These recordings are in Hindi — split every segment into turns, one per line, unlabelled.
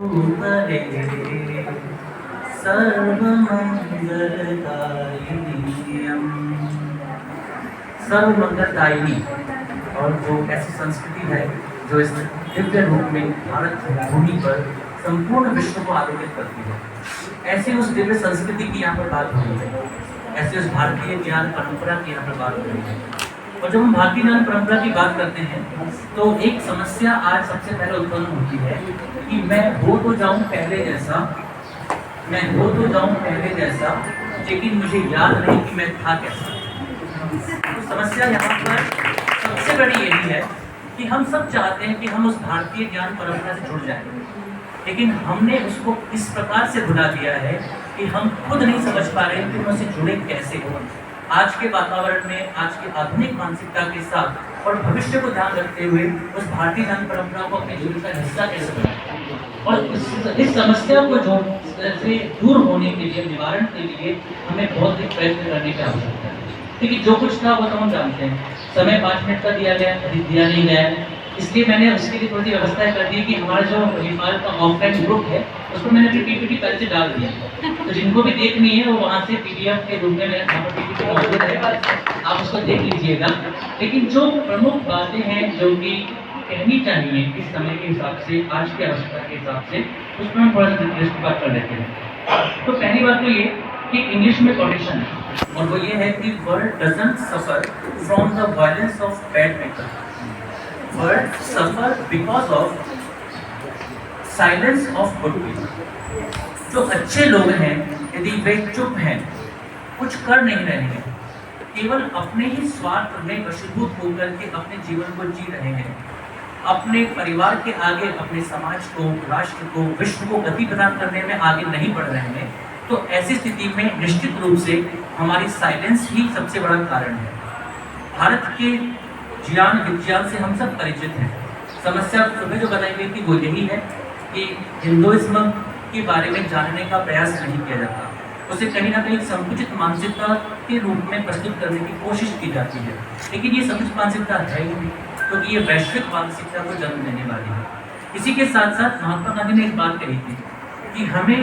भूतले सर्वमंगलदायिनीयम्। सर्वमंगलदायिनी और वो ऐसी संस्कृति है जो इस दिव्य रूप में भारत भूमि पर संपूर्ण विश्व को आलोकित करती है। ऐसी उस दिव्य संस्कृति की यहाँ पर बात हो रही है, ऐसे उस भारतीय ज्ञान परंपरा की यहाँ पर बात हो रही है। और जब हम भारतीय ज्ञान परंपरा की बात करते हैं तो एक समस्या आज सबसे पहले उत्पन्न होती है कि मैं हो तो जाऊं पहले जैसा, मैं हो तो जाऊं पहले जैसा, लेकिन मुझे याद नहीं कि मैं था कैसा। तो समस्या यहाँ पर सबसे बड़ी यही है कि हम सब चाहते हैं कि हम उस भारतीय ज्ञान परंपरा से जुड़ जाएं, लेकिन हमने उसको इस प्रकार से भुला दिया है कि हम खुद नहीं समझ पा रहे हैं कि हम उससे जुड़े कैसे हो। आज के वातावरण में, आज की आधुनिक मानसिकता के साथ और भविष्य को ध्यान रखते हुए उस भारतीय ज्ञान परंपरा को अपने जीवन का हिस्सा कैसे बनाएं, और इस समस्या को जो से दूर होने के लिए, निवारण के लिए हमें बहुत ही प्रयत्न करने की आवश्यकता है। क्योंकि जो कुछ था वो तो हम जानते हैं, समय 5 मिनट का दिया गया, दिया नहीं गया, इसलिए मैंने उसके लिए थोड़ी व्यवस्था कर दी कि हमारा जो नेपाल का ऑफलाइन ग्रुप है उसको मैंने अपनी पीपीटी पहले से डाल दिया, तो जिनको भी देखनी है वो वहाँ से पीडीएफ के रूप में मेरे पीपीटी मौजूद है, आप उसको देख लीजिएगा। लेकिन जो प्रमुख बातें हैं जो कि कहनी चाहिए इस समय के हिसाब से, आज की आवश्यकता के हिसाब से, उस पर हम थोड़ा सा दृष्टिपात कर लेते हैं। तो पहली बात तो ये कि इंग्लिश में कोटेशन है, और वो ये है कि world doesn't suffer from the violence of bad people, world suffer because of silence of good people. जो अच्छे लोग हैं यदि वे चुप हैं, कुछ कर नहीं रहे हैं, केवल अपने ही स्वार्थ में वशीभूत होकर के अपने जीवन को जी रहे हैं, अपने परिवार के आगे, अपने समाज को, राष्ट्र को, विश्व को गति प्रदान करने में आगे नहीं बढ़ रहे हैं, तो ऐसी स्थिति में निश्चित रूप से हमारी साइलेंस ही सबसे बड़ा कारण है। भारत के ज्ञान विज्ञान से हम सब परिचित हैं। समस्या सुबह जो बताई गई थी वो यही है कि हिंदुइज्म के बारे में जानने का प्रयास नहीं किया जाता, उसे कहीं ना कहीं संकुचित मानसिकता के रूप में प्रस्तुत करने की कोशिश की जाती है, लेकिन ये संकुचित मानसिकता है ही नहीं, क्योंकि ये वैश्विक मानसिकता को जन्म देने वाली है। इसी के साथ साथ महात्मा गांधी ने एक बात कही थी कि हमें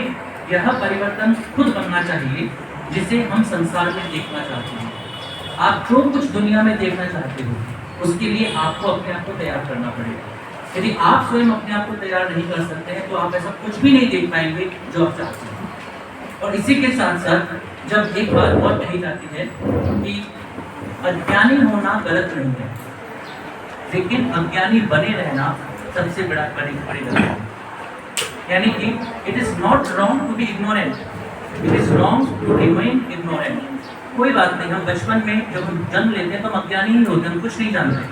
यह परिवर्तन खुद बनना चाहिए जिसे हम संसार में देखना चाहते हैं। आप जो कुछ दुनिया में देखना चाहते हो उसके लिए आपको अपने आप को तैयार करना पड़ेगा। यदि आप स्वयं अपने आप को तैयार नहीं कर सकते हैं तो आप ऐसा कुछ भी नहीं देख पाएंगे जो आप चाहते हैं। और इसी के साथ साथ जब एक बात और कही जाती है कि अज्ञानी होना गलत नहीं है, लेकिन अज्ञानी बने रहना सबसे बड़ी गलती है। यानी कि it is not wrong to be ignorant, it is wrong to remain ignorant. कोई बात नहीं, हम बचपन में जब हम जन्म लेते हैं तो हम अज्ञानी ही होते हैं, हम कुछ नहीं जानते।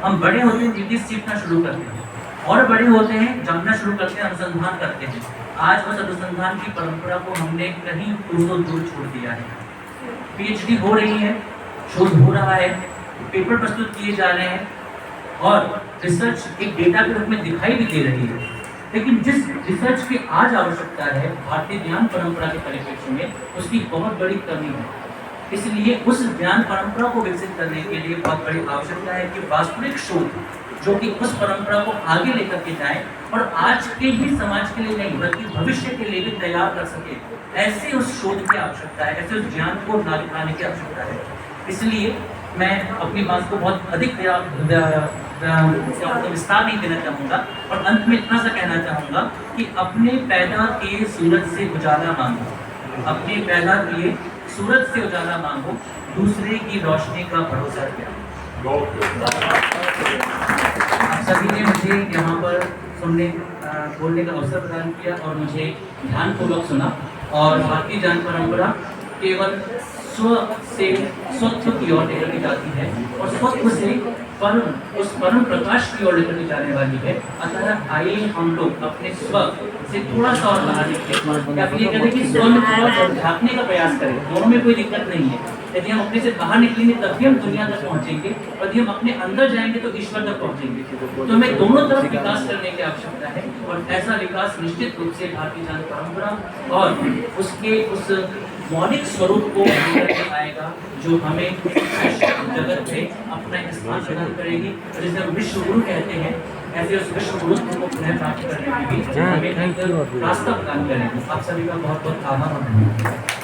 हम बड़े होते हैं, धीरे सीखना शुरू करते हैं, और बड़े होते हैं, जानना शुरू करते हैं, अनुसंधान करते हैं। आज उस अनुसंधान की परंपरा को हमने कहीं दूर छोड़ दिया है। पीएचडी हो रही है, शोध हो रहा है, पेपर प्रस्तुत किए जा रहे हैं, और रिसर्च एक डेटा के रूप में दिखाई भी दे रही है, लेकिन जिस रिसर्च की आज आवश्यकता है भारतीय ज्ञान परंपरा के परिप्रेक्ष्य में, उसकी बहुत बड़ी कमी है। इसलिए उस ज्ञान परंपरा को विकसित करने के लिए बहुत बड़ी आवश्यकता है कि वास्तविक शोध जो कि उस परंपरा को आगे लेकर के जाए और आज के ही समाज के लिए नहीं बल्कि भविष्य के लिए भी तैयार कर सके, ऐसे उस शोध की आवश्यकता है, ऐसे उस ज्ञान को लाने की आवश्यकता है। इसलिए मैं अपनी बात को बहुत अधिक विस्तार नहीं देना चाहूँगा, और अंत में इतना सा कहना चाहूँगा कि अपने पैदा किए सूरज से उजाला मांगो, अपने पैदा किए सूरज से उजाला मांगो, दूसरे की रोशनी का भरोसा किया। आप सभी ने मुझे यहाँ पर बोलने का अवसर प्रदान किया और मुझे ध्यानपूर्वक सुना। और भारतीय ज्ञान परंपरा केवल स्व से स्वत्व की ओर लेकर के जाती है और स्वत्व से उस परम प्रकाश की ओर लेकर के जाने वाली है। अतः आइए हम लोग अपने स्व से थोड़ा सा और बाहर निकले, या फिर ये कहते हैं कि स्व में थोड़ा सा झांकने का प्रयास करें। दोनों में कोई दिक्कत नहीं है। यदि हम अपने से बाहर निकलेंगे तभी हम दुनिया तक पहुंचेंगे, और यदि हम अपने अंदर जाएंगे तो ईश्वर तक पहुंचेंगे। तो हमें दोनों तरफ विकास करने की आवश्यकता है, और ऐसा विकास निश्चित रूप से भारतीय ज्ञान परंपरा और उसके उस मौलिक स्वरूप को आएगा जो हमें जगत में अपना स्थान प्रदान करेगी। जिसे हम विश्व गुरु कहते हैं, ऐसे उस विश्व गुरुत्व को पुनः प्राप्त करने के लिए हमें एक रास्ता प्रदान करें। आप सभी का बहुत बहुत आभार और धन्यवाद।